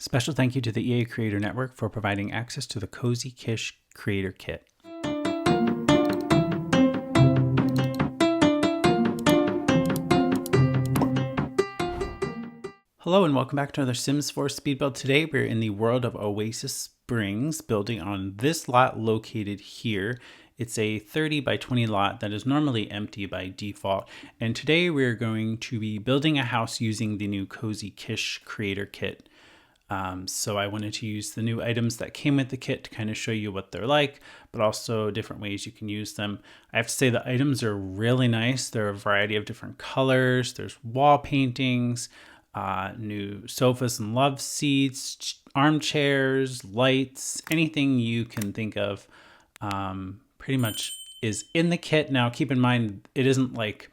Special thank you to the EA Creator Network for providing access to the Cozy Kitsch Creator Kit. Hello and welcome back to another Sims 4 speed build. Today we're in the world of Oasis Springs, building on this lot located here. It's a 30 by 20 lot that is normally empty by default. And today we're going to be building a house using the new Cozy Kitsch Creator Kit. So I wanted to use the new items that came with the kit to kind of show you what they're like, but also different ways you can use them. I have to say the items are really nice. There are a variety of different colors. There's wall paintings, new sofas and love seats, armchairs, lights, anything you can think of pretty much is in the kit. Now keep in mind, it isn't like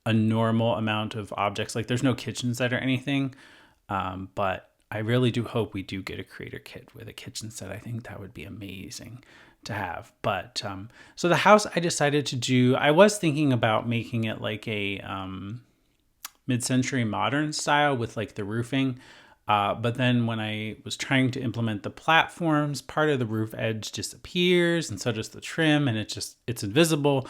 a normal amount of objects. Like there's no kitchen set or anything, but I really do hope we do get a creator kit with a kitchen set. I think that would be amazing to have. But so the house I decided to do, I was thinking about making it like a mid-century modern style with like the roofing. But then when I was trying to implement the platforms, part of the roof edge disappears and so does the trim, and it's invisible,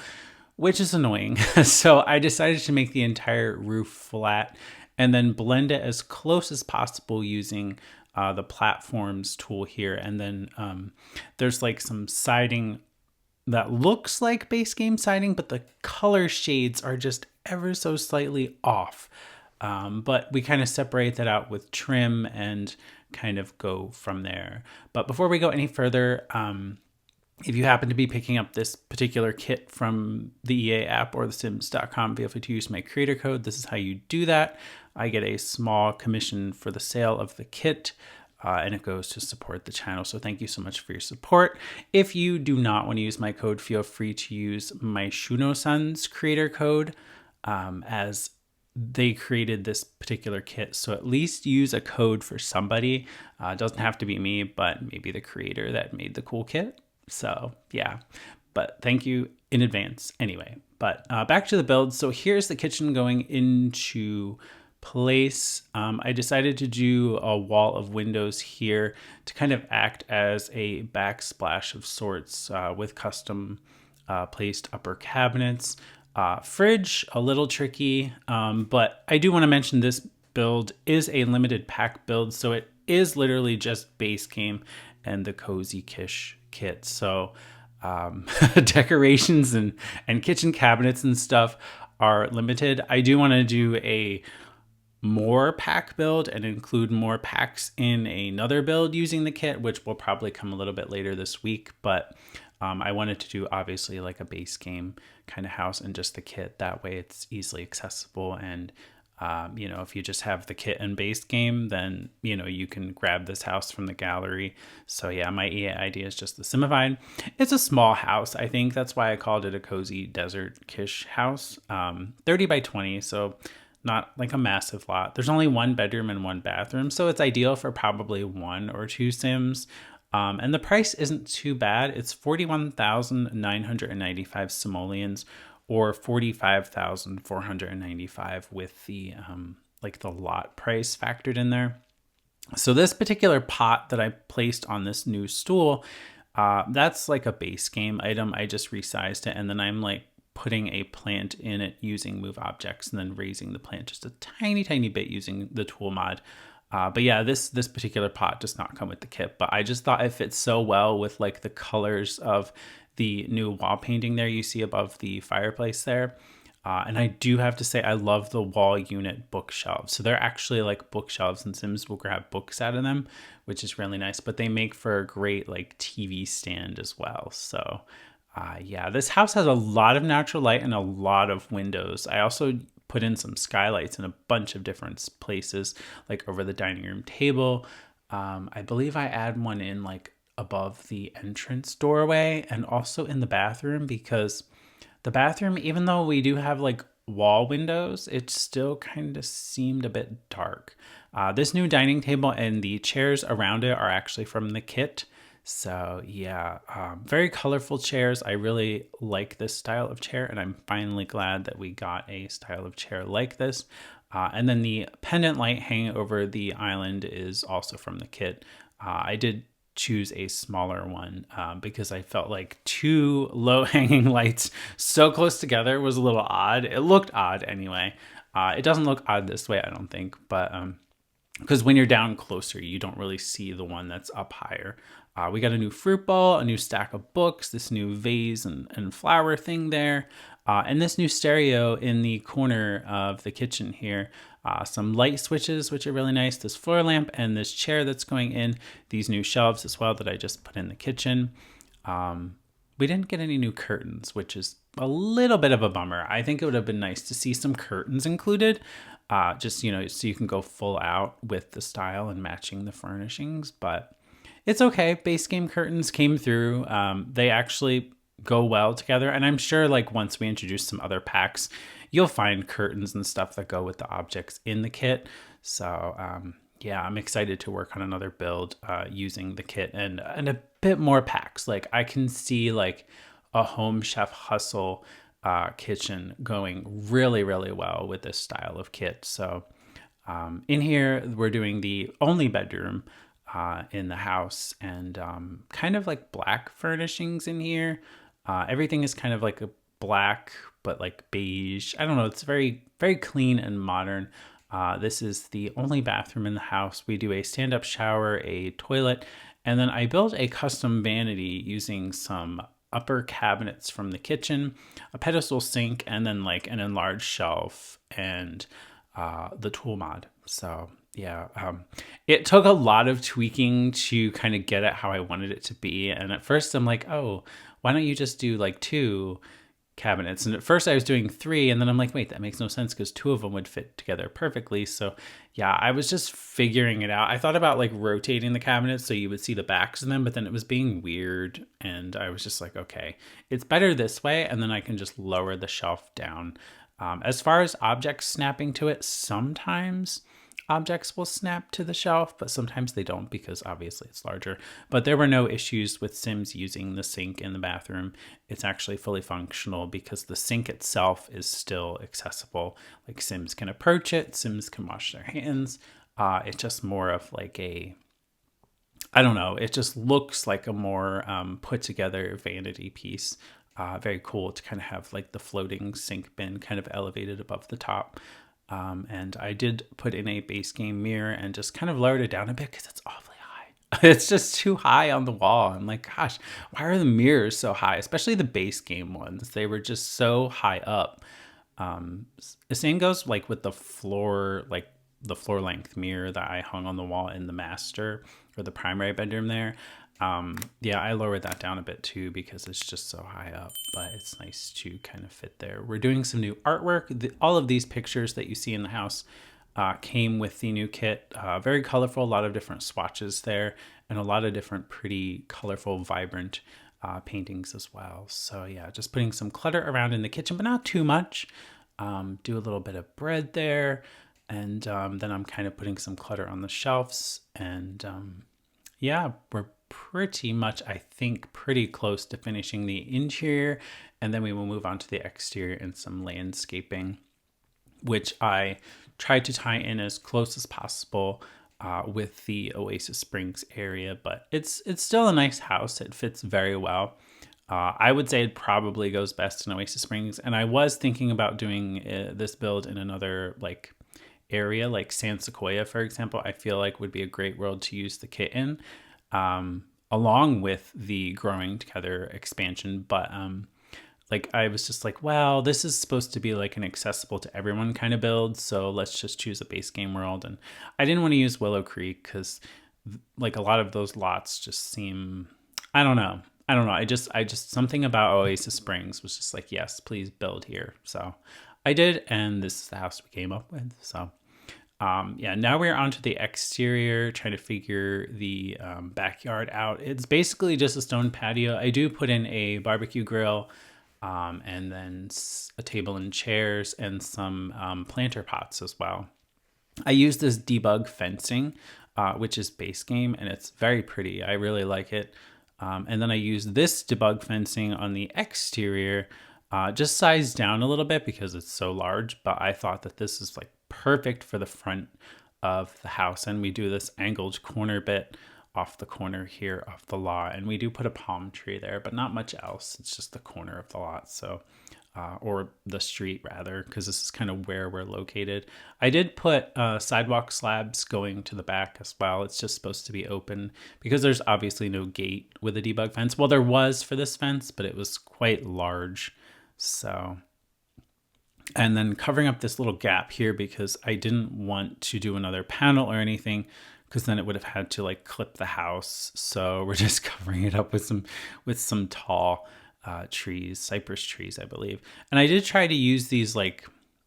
which is annoying. So I decided to make the entire roof flat and then blend it as close as possible using the platforms tool here. And then there's like some siding that looks like base game siding, but the color shades are just ever so slightly off. But we kind of separate that out with trim and kind of go from there. But before we go any further, if you happen to be picking up this particular kit from the EA app or thesims.com, feel free to use my creator code. This is how you do that. I get a small commission for the sale of the kit, and it goes to support the channel. So thank you so much for your support. If you do not want to use my code, feel free to use my Shuno-san's creator code, as they created this particular kit. So at least use a code for somebody. It doesn't have to be me, but maybe the creator that made the cool kit. So yeah, but thank you in advance anyway. But back to the build. So here's the kitchen going into place. I decided to do a wall of windows here to kind of act as a backsplash of sorts with custom placed upper cabinets. Fridge, a little tricky, but I do want to mention this build is a limited pack build, so it is literally just base game and the Cozy Kitsch kit. So decorations and kitchen cabinets and stuff are limited. I do want to do a more pack build and include more packs in another build using the kit, which will probably come a little bit later this week. But I wanted to do obviously like a base game kind of house and just the kit. That way it's easily accessible. And, you know, if you just have the kit and base game, then, you know, you can grab this house from the gallery. So yeah, my EA idea is just the Simified. It's a small house. I think that's why I called it a Cozy Desert Kitsch house, 30 by 20. So not like a massive lot. There's only one bedroom and one bathroom. So it's ideal for probably 1 or 2 Sims. And the price isn't too bad. It's 41,995 Simoleons or 45,495 with the like the lot price factored in there. So this particular pot that I placed on this new stool, that's like a base game item. I just resized it and then I'm like putting a plant in it using move objects and then raising the plant just a tiny bit using the tool mod. But yeah, this particular pot does not come with the kit, but I just thought it fits so well with like the colors of the new wall painting there you see above the fireplace there. And I do have to say, I love the wall unit bookshelves. So they're actually like bookshelves and Sims will grab books out of them, which is really nice, but they make for a great like TV stand as well. So yeah, this house has a lot of natural light and a lot of windows. I also put in some skylights in a bunch of different places, like over the dining room table. I believe I add one in like above the entrance doorway and also in the bathroom, because the bathroom, even though we do have like wall windows, it still kind of seemed a bit dark. This new dining table and the chairs around it are actually from the kit. So yeah, very colorful chairs. I really like this style of chair, and I'm finally glad that we got a style of chair like this. And then the pendant light hanging over the island is also from the kit. I did choose a smaller one because I felt like two low hanging lights so close together was a little odd. It looked odd anyway. It doesn't look odd this way, I don't think, but because when you're down closer, you don't really see the one that's up higher. We got a new fruit bowl, a new stack of books, this new vase and flower thing there, and this new stereo in the corner of the kitchen here. Some light switches, which are really nice, this floor lamp, and this chair that's going in, these new shelves as well that I just put in the kitchen. We didn't get any new curtains, which is a little bit of a bummer. I think it would have been nice to see some curtains included, just, you know, so you can go full out with the style and matching the furnishings, but it's okay. Base game curtains came through. They actually go well together, and I'm sure like once we introduce some other packs, you'll find curtains and stuff that go with the objects in the kit. So yeah, I'm excited to work on another build using the kit and a bit more packs. Like I can see like a Home Chef Hustle kitchen going really, really well with this style of kit. So in here, we're doing the only bedroom in the house, and kind of like black furnishings in here. Everything is kind of like a black, but like beige. I don't know. It's very, very clean and modern. This is the only bathroom in the house. We do a stand-up shower, a toilet, and then I built a custom vanity using some upper cabinets from the kitchen, a pedestal sink, and then like an enlarged shelf and the tool mod. So yeah, it took a lot of tweaking to kind of get it how I wanted it to be. And at first I'm like, oh, why don't you just do like 2 cabinets? And at first I was doing 3, and then I'm like, wait, that makes no sense because 2 of them would fit together perfectly. So yeah, I was just figuring it out. I thought about like rotating the cabinets so you would see the backs of them, but then it was being weird. And I was just like, okay, it's better this way. And then I can just lower the shelf down. As far as objects snapping to it, sometimes objects will snap to the shelf, but sometimes they don't because obviously it's larger. But there were no issues with Sims using the sink in the bathroom. It's actually fully functional because the sink itself is still accessible. Like Sims can approach it, Sims can wash their hands. It's just more of like I don't know, it just looks like a more put together vanity piece. Very cool to kind of have like the floating sink bin kind of elevated above the top. And I did put in a base game mirror and just kind of lowered it down a bit because it's awfully high. It's just too high on the wall. I'm like, gosh, why are the mirrors so high? Especially the base game ones. They were just so high up. The same goes like with the floor, like the floor length mirror that I hung on the wall in the master or the primary bedroom there. Yeah, I lowered that down a bit too because it's just so high up, but it's nice to kind of fit there. We're doing some new artwork. All of these pictures that you see in the house came with the new kit. Very colorful, a lot of different swatches there, and a lot of different pretty colorful, vibrant paintings as well. So yeah, just putting some clutter around in the kitchen, but not too much. Do a little bit of bread there, and then I'm kind of putting some clutter on the shelves, and yeah, we're pretty much, I think, pretty close to finishing the interior, and then we will move on to the exterior and some landscaping, which I tried to tie in as close as possible with the Oasis Springs area, but it's still a nice house. It fits very well. I would say it probably goes best in Oasis Springs, and I was thinking about doing this build in another like area, like San Sequoia, for example. I feel like would be a great world to use the kit in, along with the Growing Together expansion. But like I was just like, well, this is supposed to be like an accessible to everyone kind of build, so let's just choose a base game world. And I didn't want to use Willow Creek because like a lot of those lots just seem, I don't know. I just something about Oasis Springs was just like, yes, please build here. So I did, and this is the house we came up with. So yeah, now we're onto the exterior, trying to figure the backyard out. It's basically just a stone patio. I do put in a barbecue grill, and then a table and chairs and some planter pots as well. I use this debug fencing, which is base game, and it's very pretty. I really like it. And then I use this debug fencing on the exterior, just sized down a little bit because it's so large, but I thought that this is like perfect for the front of the house. And we do this angled corner bit off the corner here of the lot, and we do put a palm tree there, but not much else. It's just the corner of the lot, so or the street rather, because this is kind of where we're located. I did put sidewalk slabs going to the back as well. It's just supposed to be open because there's obviously no gate with a debug fence. Well, there was for this fence, but it was quite large. So, and then covering up this little gap here because I didn't want to do another panel or anything, because then it would have had to like clip the house. So we're just covering it up with some tall trees, cypress trees, I believe. And I did try to use these like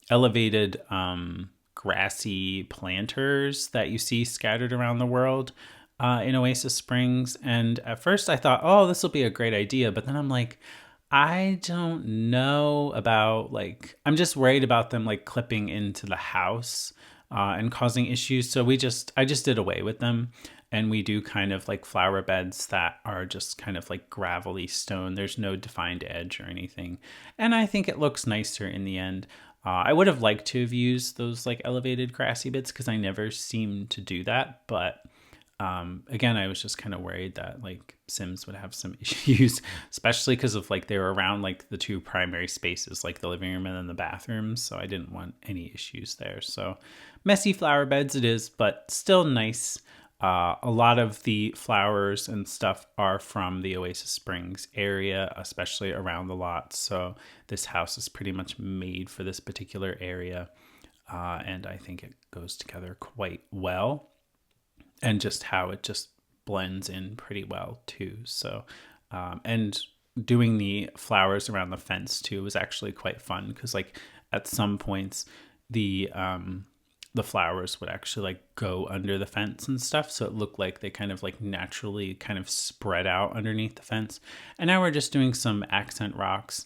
elevated grassy planters that you see scattered around the world in Oasis Springs. And at first I thought, oh, this will be a great idea. But then I'm like, I don't know about, like, I'm just worried about them like clipping into the house and causing issues. So I just did away with them. And we do kind of like flower beds that are just kind of like gravelly stone. There's no defined edge or anything. And I think it looks nicer in the end. I would have liked to have used those like elevated grassy bits because I never seem to do that. But again, I was just kind of worried that like Sims would have some issues, especially because of like they were around like the two primary spaces, like the living room and then the bathrooms. So I didn't want any issues there. So messy flower beds it is, but still nice. A lot of the flowers and stuff are from the Oasis Springs area, especially around the lot. So this house is pretty much made for this particular area. And I think it goes together quite well. And just how it just blends in pretty well too. So, and doing the flowers around the fence too was actually quite fun because like at some points the flowers would actually like go under the fence and stuff. So it looked like they kind of like naturally kind of spread out underneath the fence. And now we're just doing some accent rocks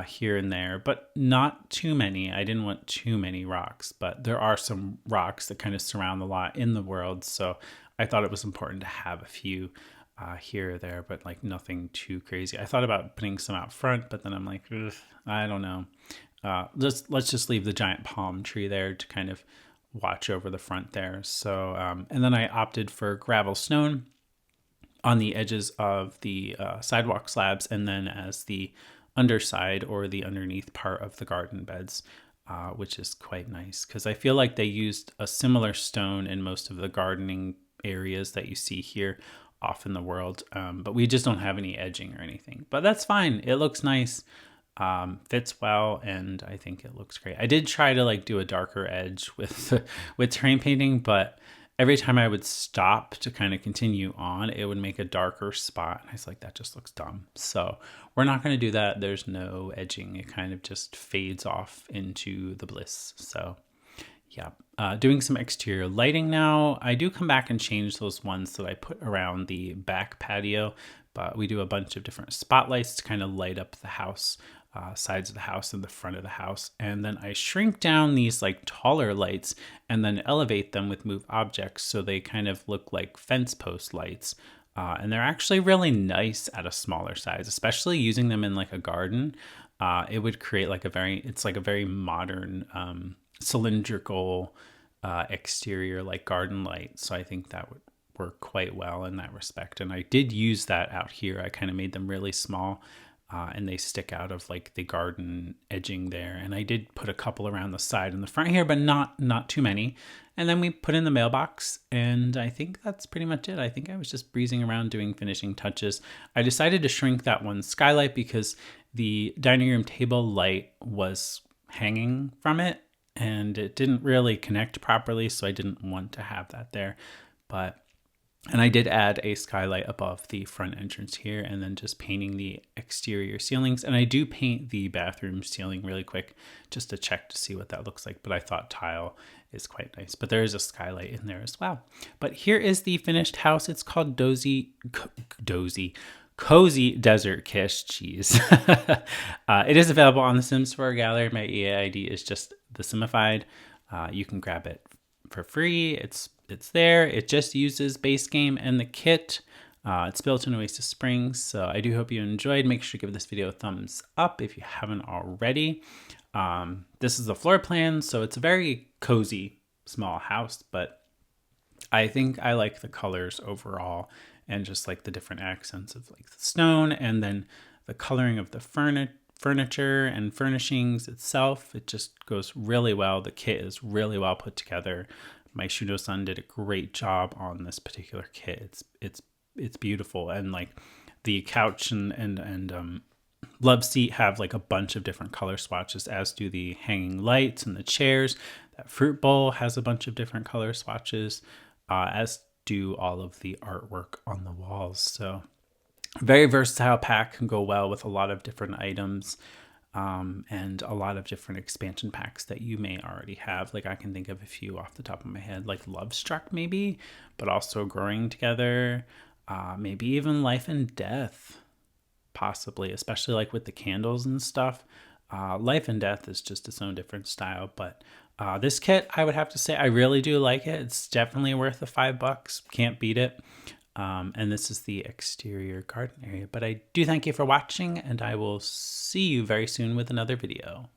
here and there, but not too many. I didn't want too many rocks, but there are some rocks that kind of surround the lot in the world. So I thought it was important to have a few here or there, but like nothing too crazy. I thought about putting some out front, but then I'm like, I don't know. Let's just leave the giant palm tree there to kind of watch over the front there. So, and then I opted for gravel stone on the edges of the sidewalk slabs, and then as the underside or the underneath part of the garden beds, which is quite nice because I feel like they used a similar stone in most of the gardening areas that you see here off in the world. But we just don't have any edging or anything, but that's fine. It looks nice. Fits well, and I think it looks great. I did try to like do a darker edge with terrain painting, but every time I would stop to kind of continue on, it would make a darker spot, and I was like, that just looks dumb. So we're not going to do that. There's no edging. It kind of just fades off into the bliss. So yeah, doing some exterior lighting now. I do come back and change those ones that I put around the back patio, but we do a bunch of different spotlights to kind of light up the house, sides of the house and the front of the house. And then I shrink down these like taller lights and then elevate them with move objects so they kind of look like fence post lights. And they're actually really nice at a smaller size, especially using them in like a garden. It would create like it's like a very modern cylindrical exterior like garden light. So I think that would work quite well in that respect. And I did use that out here. I kind of made them really small and they stick out of like the garden edging there. And I did put a couple around the side and the front here, but not too many. And then we put in the mailbox, and I think that's pretty much it. I think I was just breezing around doing finishing touches. I decided to shrink that one skylight because the dining room table light was hanging from it and it didn't really connect properly, so I didn't want to have that there. And I did add a skylight above the front entrance here, and then just painting the exterior ceilings. And I do paint the bathroom ceiling really quick just to check to see what that looks like. But I thought tile is quite nice. But there is a skylight in there as well. But here is the finished house. It's called Cozy Desert Kitsch. Jeez. It is available on the Sims 4 gallery. My EA ID is just TheSimified. You can grab it for free. It's there. It just uses base game and the kit. It's built in Oasis Springs. So I do hope you enjoyed. Make sure to give this video a thumbs up if you haven't already. This is the floor plan, so it's a very cozy small house, but I think I like the colors overall and just like the different accents of like the stone and then the coloring of the furniture and furnishings itself. It just goes really well. The kit is really well put together. My Shudo-san did a great job on this particular kit. It's beautiful, and like the couch and love seat have like a bunch of different color swatches, as do the hanging lights and the chairs. That fruit bowl has a bunch of different color swatches, as do all of the artwork on the walls. So very versatile pack, can go well with a lot of different items, and a lot of different expansion packs that you may already have. Like I can think of a few off the top of my head, like Love Struck maybe, but also Growing Together, maybe even Life and Death, possibly, especially like with the candles and stuff. Life and Death is just its own different style, but this kit, I would have to say, I really do like it. It's definitely worth the $5. Can't beat it. And this is the exterior garden area. But I do thank you for watching, and I will see you very soon with another video.